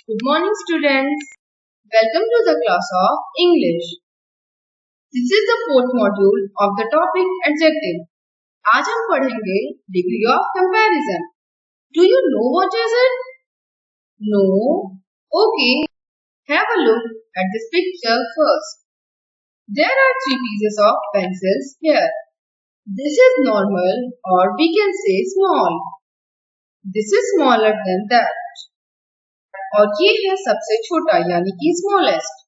Good morning, students. Welcome to the class of English. This is the fourth module of the topic adjective. आज हम पढ़ेंगे degree of comparison. Do you know what is it? No? Okay. Have a look at this picture first. There are three pieces of pencils here. This is normal, or we can say small. This is smaller than that. और ये है सबसे छोटा यानी कि smallest.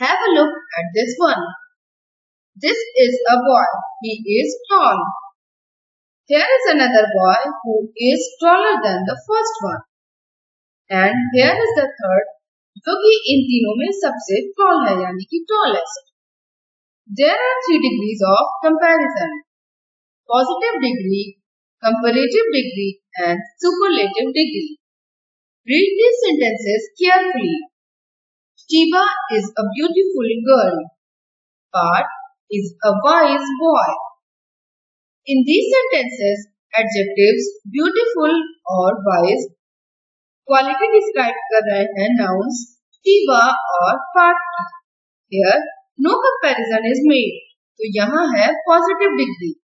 Have a look at this one. This is a boy. He is tall. Here is another boy who is taller than the first one. And here is the third, जो कि इन तीनों में सबसे tall है यानी कि tallest. There are three degrees of comparison: positive degree, comparative degree, and superlative degree. Read these sentences carefully. Shiva is a beautiful girl. Parth is a wise boy. In these sentences, adjectives beautiful or wise quality describe कर रहे हैं nouns Shiva और Parth की. Here, no comparison is made. तो यहाँ है positive degree.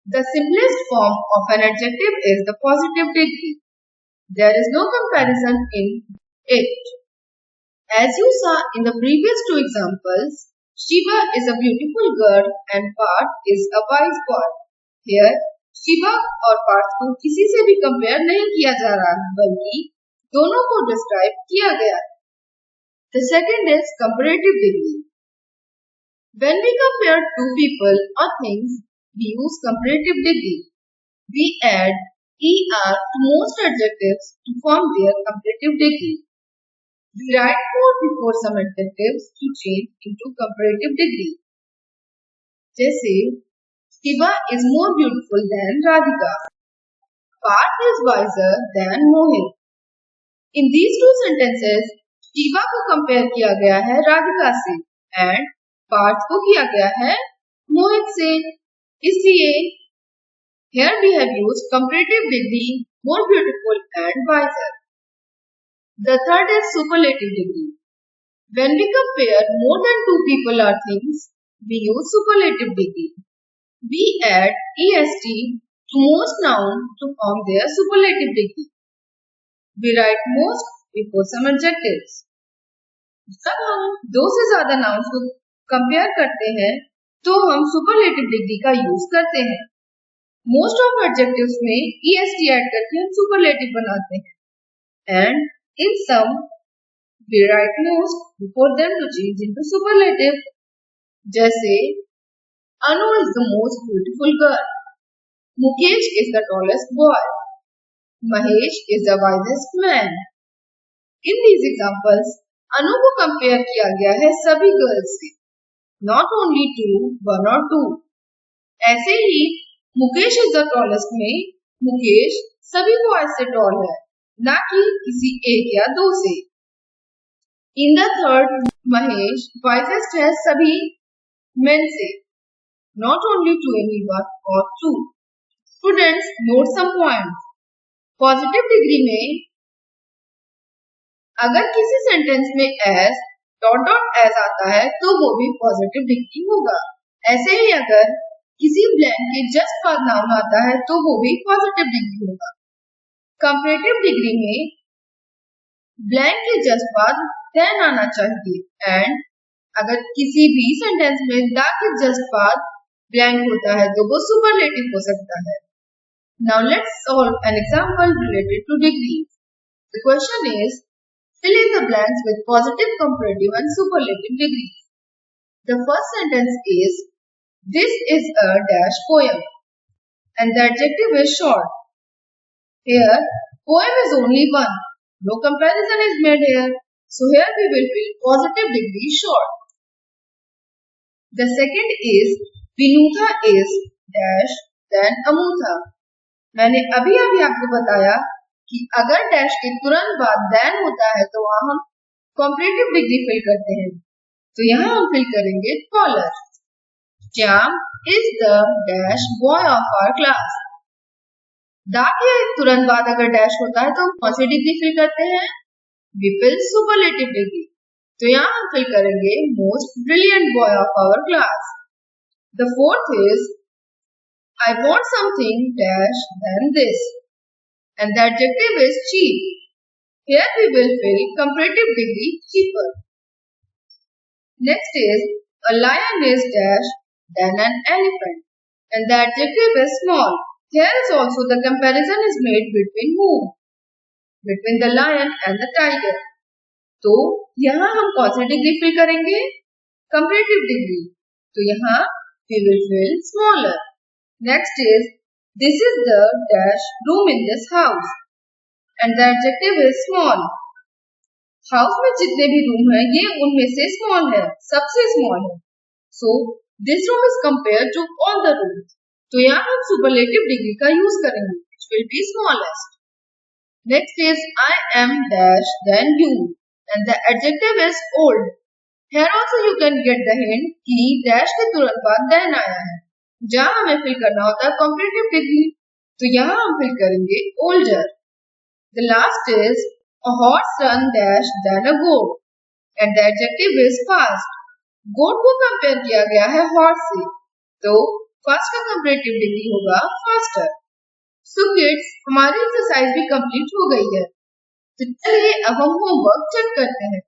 The simplest form of an adjective is the positive degree. There is no comparison in it. As you saw in the previous two examples, Shiva is a beautiful girl and Parth is a wise boy. Here, Shiva और Parth को किसी से भी compare नहीं किया जा रहा है, बल्कि दोनों को describe किया गया है. The second is comparative degree. When we compare two people or things, we use comparative degree. We add ER to most adjectives to form their comparative degree. We write more before some adjectives to change into comparative degree. जैसे Shiva is more beautiful than Radhika. Parth is wiser than Mohit. In these two sentences, Shiva को compare किया गया है Radhika से and Parth को किया गया है Mohit से. इसलिए here we have used comparative degree, more beautiful and wiser. The third is superlative degree. When we compare more than two people or things, we use superlative degree. We add est to most noun to form their superlative degree. We write most before some adjectives. जब हम दो से ज्यादा nouns को compare करते हैं, तो हम superlative degree का use करते हैं. Most of adjectives में est add करके हम superlative बनाते हैं. And in some, we write most before them to change into superlative. जैसे Anu is the most beautiful girl. Mukesh is the tallest boy. Mahesh is the wisest man. In these examples, Anu को compare किया गया है सभी girls से, not only two, one or two. ऐसे ही Mukesh is the tallest में मुकेश सभी boys से tall है, ना कि किसी एक या दो से. In the third, Mahesh wisest है सभी men से, not only to anyone or two. Students, note some points. Positive degree में अगर किसी सेंटेंस में as dot dot as आता है तो वो भी positive degree होगा. ऐसे ही अगर किसी blank के just बाद noun आता है तो वो भी positive degree होगा. Comparative degree में blank के just बाद then आना चाहिए and अगर किसी भी सेंटेंस में the के just बाद blank होता है तो वो superlative हो सकता है. Now let's solve an example related to degrees. The question is, fill in the blanks with positive, comparative and superlative degrees. The first sentence is, this is a dash poem and the adjective is short. Here, poem is only one. No comparison is made here. So here we will fill positive degree short. The second is, Vinudha is dash then Amutha. मैंने अभी आपको बताया कि अगर dash के तुरंत बाद then होता है तो वहां हम comparative degree fill करते हैं. तो यहाँ हम fill करेंगे taller. Shyam is the dash boy of our class. दा के तुरंत बाद अगर डैश होता है तो हम कौन सी डिग्री फिल करते हैं? we fill superlative degree. तो यहाँ हम fill करेंगे most brilliant boy of our class. The fourth is I want something dash than this, and the adjective is cheap. Here we will fill comparative degree cheaper. Next is a lion is dash than an elephant, and the adjective is small. Here is also the comparison is made between whom? Between the lion and the tiger. तो यहाँ हम कौन सा degree fill करेंगे? Comparative degree. तो यहाँ we will fill smaller. Next is this is the dash room in this house, and the adjective is small. House में जितने भी रूम हैं ये उनमें से small है, सबसे small है. So this room is compared to all the rooms. तो यहाँ हम superlative degree का use करेंगे, which will be smallest. Next is I am dash than you, and the adjective is old. Here also you can get the hint कि dash के तुरंत बाद than आया है. जहाँ हमें fill करना होता है comparative degree, तो यहाँ हम fill करेंगे older. The last is a horse run dash than a goat, and the adjective is fast. गोट को कंपेयर किया गया है हॉर्स से, तो फास्ट का कंपैरेटिव डिग्री होगा फास्टर. सो किड्स, हमारी एक्सरसाइज भी कंप्लीट हो गई है. तो चलिए अब हम होमवर्क चेक करते हैं.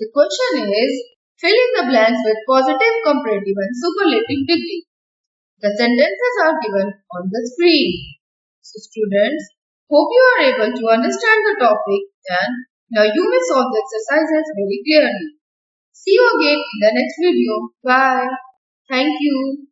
The question is fill in the blanks with positive, comparative and superlative degree. The sentences are given on the screen. So students, hope you are able to understand the topic and now you may solve the exercises very clearly. See you again in the next video. Bye. Thank you.